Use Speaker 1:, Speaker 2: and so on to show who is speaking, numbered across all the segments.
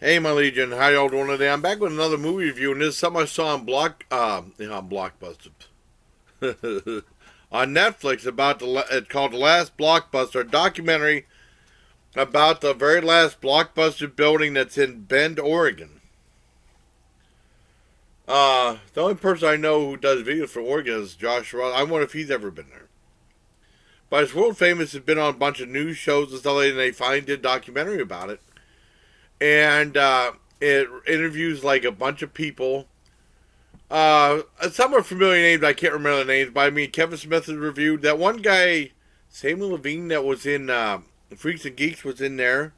Speaker 1: Hey, my Legion, how y'all doing today? I'm back with another movie review, and this is something I saw on Blockbuster, on Netflix it's called The Last Blockbuster, a documentary about the very last Blockbuster building that's in Bend, Oregon. The only person I know who does videos for Oregon is Josh Ross. I wonder if he's ever been there. But it's world famous. It's been on a bunch of news shows and stuff like that, and they finally did a documentary about it. And it interviews like a bunch of people. Some are familiar names. I can't remember the names, but I mean, Kevin Smith has reviewed that one guy, Samuel Levine, that was in Freaks and Geeks, was in there.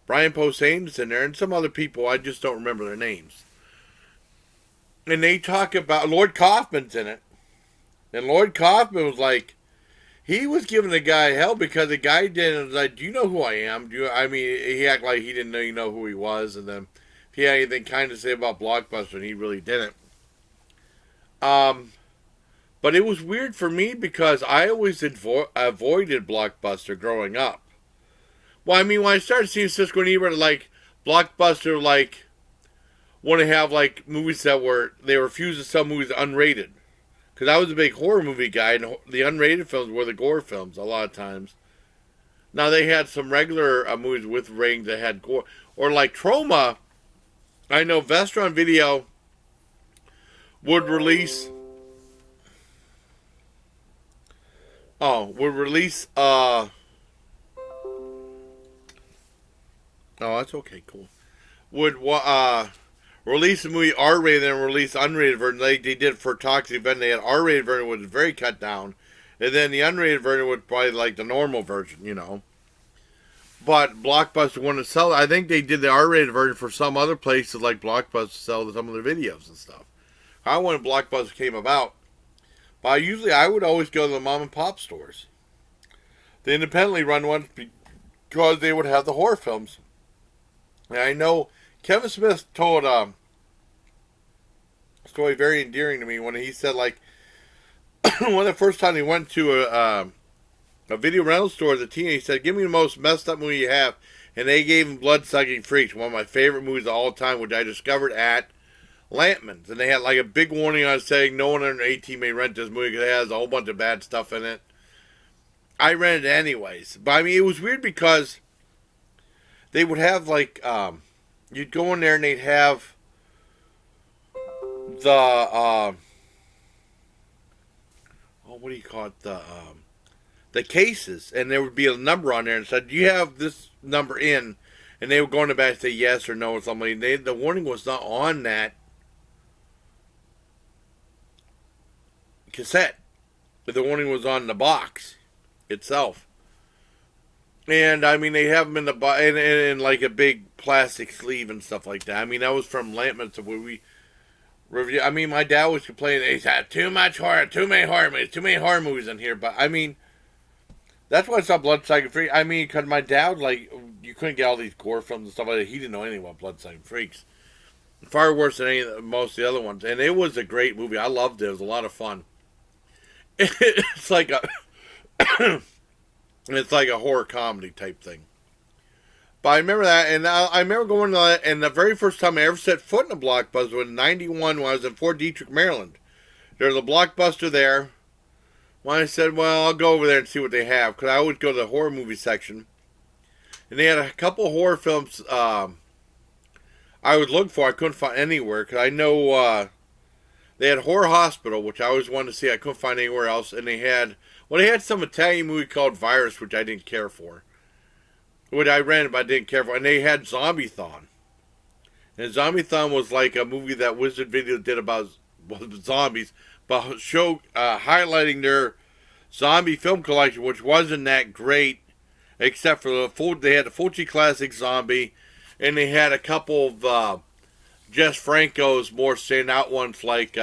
Speaker 1: Brian Posehn's in there, and some other people. I just don't remember their names. And they talk about Lloyd Kaufman's in it, and Lloyd Kaufman was like, he was giving the guy hell because the guy didn't, was like, do you know who I am? I mean, he acted like he didn't know who he was, and then if he had anything kind to say about Blockbuster, and he really didn't. But it was weird for me because I always avoided Blockbuster growing up. Well, I mean, when I started seeing Siskel and Ebert, like, Blockbuster, like, want to have, like, movies they refused to sell movies unrated. Because I was a big horror movie guy, and the unrated films were the gore films a lot of times. Now, they had some regular movies with ratings that had gore. Or like Trauma, I know Vestron Video would release... Oh, that's okay, cool. Would, release a movie R-rated and release unrated version. They did for Toxic Event. They had R-rated version, which was very cut down, and then the unrated version was probably like the normal version, you know. But Blockbuster wanted to sell it. I think they did the R-rated version for some other places, like Blockbuster, sell some of their videos and stuff. I when Blockbuster came about, but I would always go to the mom and pop stores, the independently run ones, because they would have the horror films. And I know Kevin Smith told a story very endearing to me when he said, like, one of the first time he went to a video rental store as a teenager, he said, give me the most messed up movie you have. And they gave him Blood-Sucking Freaks, one of my favorite movies of all time, which I discovered at Lampman's. And they had like a big warning on it saying no one under 18 may rent this movie because it has a whole bunch of bad stuff in it. I rented it anyways. But I mean, it was weird because they would have like... you'd go in there and they'd have the what do you call it, the cases, and there would be a number on there and said, do you have this number in? And they would go in the back and say yes or no or something. The warning was not on that cassette, but the warning was on the box itself. And I mean, they have them in in like a big plastic sleeve and stuff like that. I mean, that was from Lampman's where we review. I mean, my dad was complaining he's had too much horror, too many horror movies in here. But I mean, that's why it's not Blood-Sucking Freaks. I mean, because my dad, like, you couldn't get all these gore films and stuff like that. He didn't know anything about Blood-Sucking Freaks. Far worse than most of the other ones. And it was a great movie. I loved it. It was a lot of fun. It's like a... It's like a horror comedy type thing. But I remember that, and I remember going to that, and the very first time I ever set foot in a Blockbuster was in 91 when I was in Fort Detrick, Maryland. There was a Blockbuster there. When I said, well, I'll go over there and see what they have, because I always go to the horror movie section. And they had a couple horror films I was looking for. I couldn't find anywhere, because I know they had Horror Hospital, which I always wanted to see. I couldn't find anywhere else. And they had some Italian movie called Virus, which I didn't care for. Which I rented, but I didn't care for. And they had Zombie-Thon. And Zombie-Thon was like a movie that Wizard Video did about zombies, but highlighting their zombie film collection, which wasn't that great, except for they had the Fulci Classic Zombie, and they had a couple of Jess Franco's more standout ones, like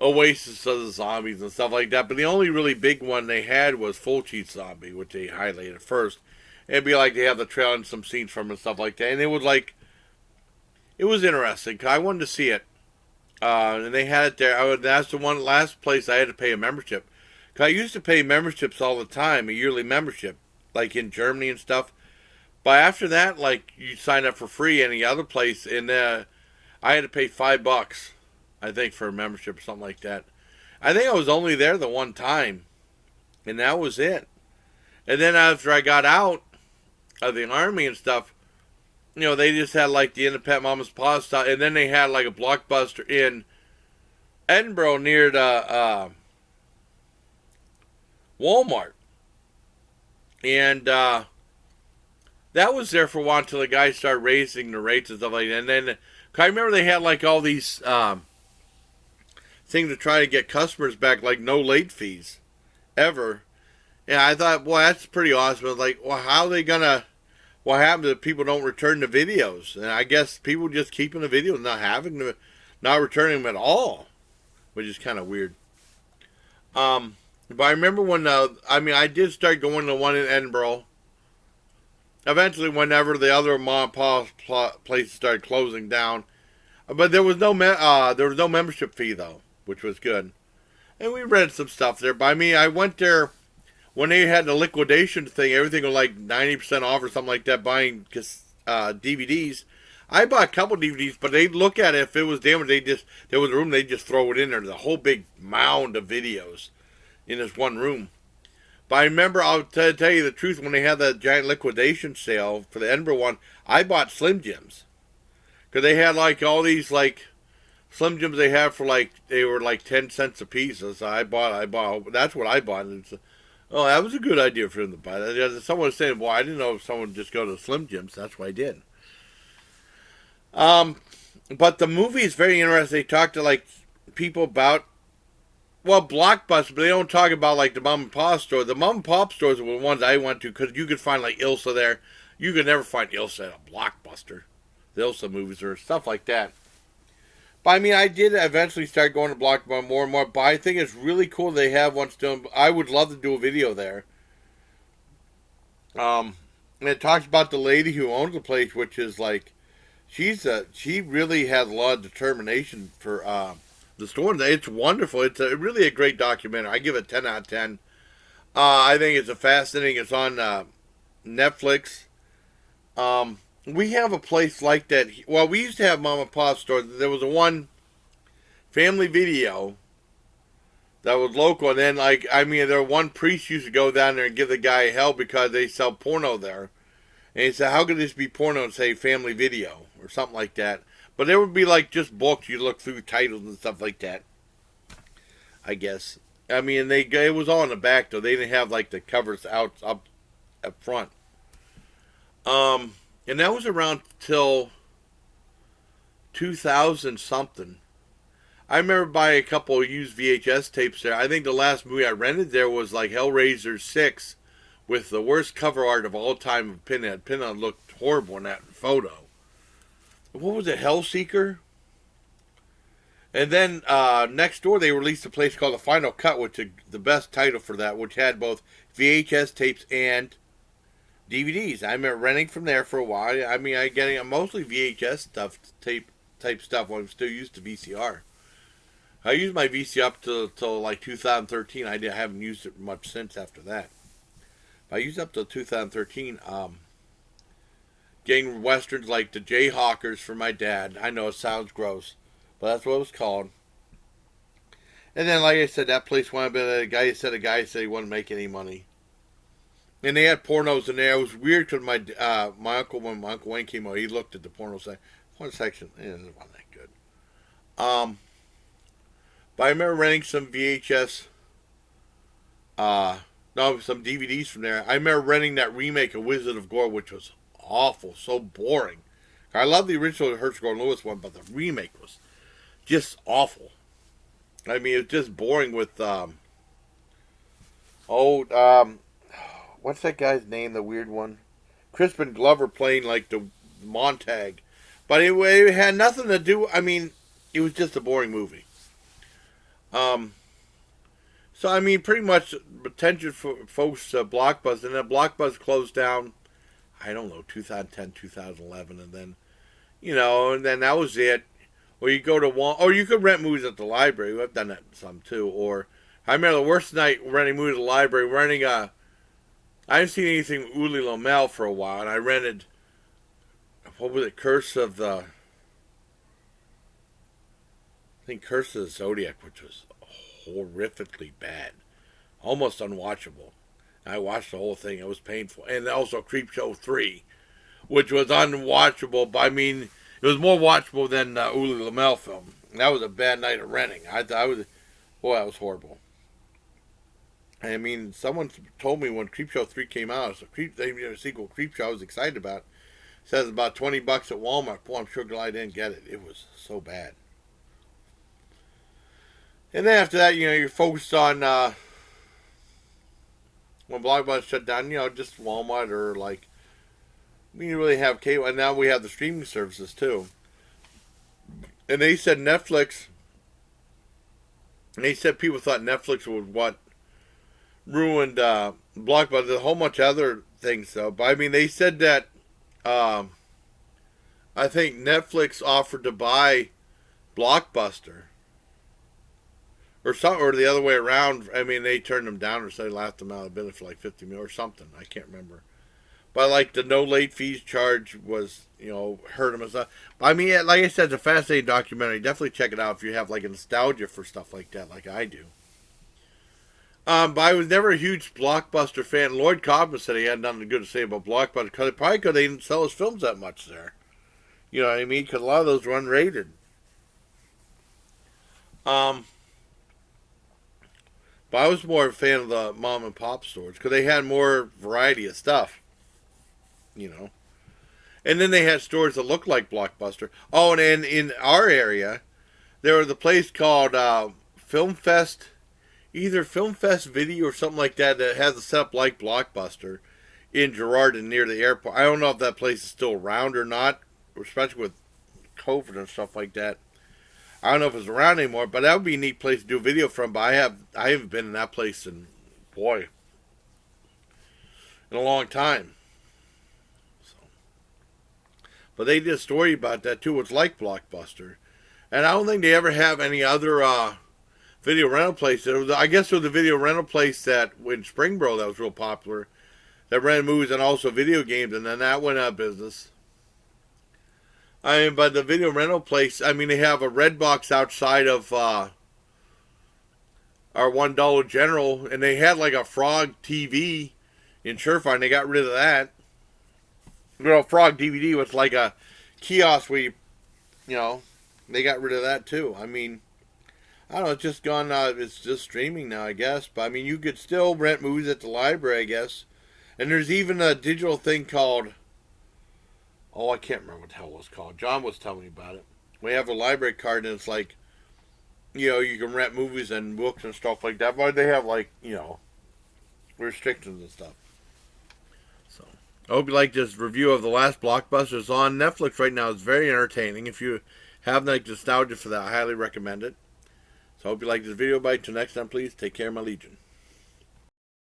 Speaker 1: Oasis of the Zombies and stuff like that. But the only really big one they had was Fulci's Zombie, which they highlighted first. It'd be like they have the trailer and some scenes from it and stuff like that. And it was interesting, because I wanted to see it. And they had it there. That's the last place I had to pay a membership. Because I used to pay memberships all the time, a yearly membership, like in Germany and stuff. But after that, like, you sign up for free any other place, and I had to pay $5, I think, for a membership or something like that. I think I was only there the one time, and that was it. And then after I got out of the army and stuff, they just had like the independent mom and pop stuff, and then they had like a Blockbuster in Edinburgh near the Walmart, and that was there for a while until the guys started raising the rates and stuff like that. And then I remember they had like all these things to try to get customers back, like no late fees ever. Yeah, I thought, boy, that's pretty awesome. But like, well, how are they gonna? What happens if people don't return the videos? And I guess people just keeping the videos, not returning them at all, which is kind of weird. But I remember when I did start going to the one in Edinburgh. Eventually, whenever the other mom and pop places started closing down, but there was no membership fee though, which was good. And we read some stuff there. But I went there when they had the liquidation thing. Everything was like 90% off or something like that. Buying DVDs, I bought a couple DVDs, but they'd look at it. If it was damaged, there was a room, they'd just throw it in there. There's a whole big mound of videos in this one room. But I remember, I'll tell you the truth, when they had that giant liquidation sale for the Edinburgh one, I bought Slim Jims. Because they had like all these like Slim Jims they had for like, they were like 10 cents a piece. So I bought, that's what I bought. And oh, that was a good idea for them to buy that. Someone was saying, well, I didn't know if someone would just go to Slim Jims. That's what I did. But the movie is very interesting. They talk to like people about, well, Blockbuster, but they don't talk about like the mom and pop store. The mom and pop stores were the ones I went to because you could find like Ilsa there. You could never find Ilsa at a Blockbuster. The Ilsa movies or stuff like that. But I did eventually start going to Blockbuster more and more. But I think it's really cool they have one still. I would love to do a video there. And it talks about the lady who owns the place, which is like, she really has a lot of determination for the store. It's wonderful. It's really a great documentary. I give it 10 out of 10. I think it's fascinating. It's on Netflix. We have a place like that. Well, we used to have mom and pop stores. There was a one Family Video that was local. And then, there one priest used to go down there and give the guy hell because they sell porno there. And he said, how could this be porno and say Family Video or something like that? But there would be like just books. You look through titles and stuff like that, I guess. It was all in the back though. They didn't have like the covers up front. And that was around till 2000 something. I remember buying a couple of used VHS tapes there. I think the last movie I rented there was like Hellraiser 6 with the worst cover art of all time of Pinhead. Pinhead looked horrible in that photo. What was it, Hellseeker? And then next door they released a place called The Final Cut, which is the best title for that, which had both VHS tapes and DVDs. I remember renting from there for a while. I getting mostly VHS stuff, type stuff when I'm still used to VCR. I used my VCR up till like 2013. I haven't used it much since after that. But I used it up till 2013. Getting westerns like the Jayhawkers for my dad. I know it sounds gross, but that's what it was called. And then, like I said, that place went up, and a guy said he wouldn't make any money. And they had pornos in there. It was weird because when my Uncle Wayne came out, he looked at the porno section. One section, it wasn't that good. But I remember renting some VHS, some DVDs from there. I remember renting that remake of Wizard of Gore, which was awful, so boring. I love the original Herschel Gordon Lewis one, but the remake was just awful. It was just boring with what's that guy's name? The weird one, Crispin Glover playing like the Montag, but it had nothing to do. It was just a boring movie. So pretty much attention for folks Blockbuster, and then Blockbuster closed down. I don't know, 2010, 2011, and then, and then that was it. Or you go to or you could rent movies at the library. I've done that some too. Or I remember the worst night renting movies at the library, renting I haven't seen anything with Uli Lomel for a while, and I rented, what was it, I think Curse of the Zodiac, which was horrifically bad, almost unwatchable. I watched the whole thing; it was painful, and also Creepshow 3, which was unwatchable. But I mean, it was more watchable than the Uli Lomel film. That was a bad night of renting. I was, boy, that was horrible. I mean, someone told me when Creepshow 3 came out, so they did a sequel, Creepshow, I was excited about. It says about $20 at Walmart. Boy, I'm sure glad I didn't get it. It was so bad. And then after that, you're focused on when Blockbuster shut down. Just Walmart or like we didn't really have cable, and now we have the streaming services too. And they said Netflix. And they said people thought Netflix was what ruined Blockbuster. There's a whole bunch of other things though. But I mean, they said that I think Netflix offered to buy Blockbuster or the other way around. I mean, they turned them down or so they laughed them out of business for like 50 million or something. I can't remember. But like the no late fees charge was, hurt them and stuff. But I mean, like I said, it's a fascinating documentary. Definitely check it out if you have like a nostalgia for stuff like that, like I do. But I was never a huge Blockbuster fan. Lloyd Kaufman said he had nothing good to say about Blockbuster probably because they didn't sell his films that much there. You know what I mean? Because a lot of those were unrated. But I was more a fan of the mom and pop stores because they had more variety of stuff. And then they had stores that looked like Blockbuster. Oh, and in our area, there was a place called Film Fest, either Film Fest Video or something like that has a setup like Blockbuster in Girard and near the airport. I don't know if that place is still around or not, especially with COVID and stuff like that. I don't know if it's around anymore, but that would be a neat place to do a video from. But I haven't been in that place in a long time. But they did a story about that too. It's like Blockbuster, and I don't think they ever have any other video rental place. I guess it was a video rental place that in Springboro that was real popular, that rented movies and also video games, and then that went out of business. I mean, but the video rental place, I mean, they have a red box outside of our $1 General, and they had like a Frog TV in Surefire, and they got rid of that. Frog DVD was like a kiosk where they got rid of that too. I mean, I don't know, it's just gone, it's just streaming now, I guess. But I mean, you could still rent movies at the library, I guess. And there's even a digital thing called, I can't remember what the hell it was called. John was telling me about it. We have a library card, and it's like, you can rent movies and books and stuff like that. But they have like, restrictions and stuff. So, I hope you like this review of The Last Blockbuster. It's on Netflix right now. It's very entertaining. If you have like nostalgia for that, I highly recommend it. So I hope you like this video. Bye. Till next time, please take care, my legion.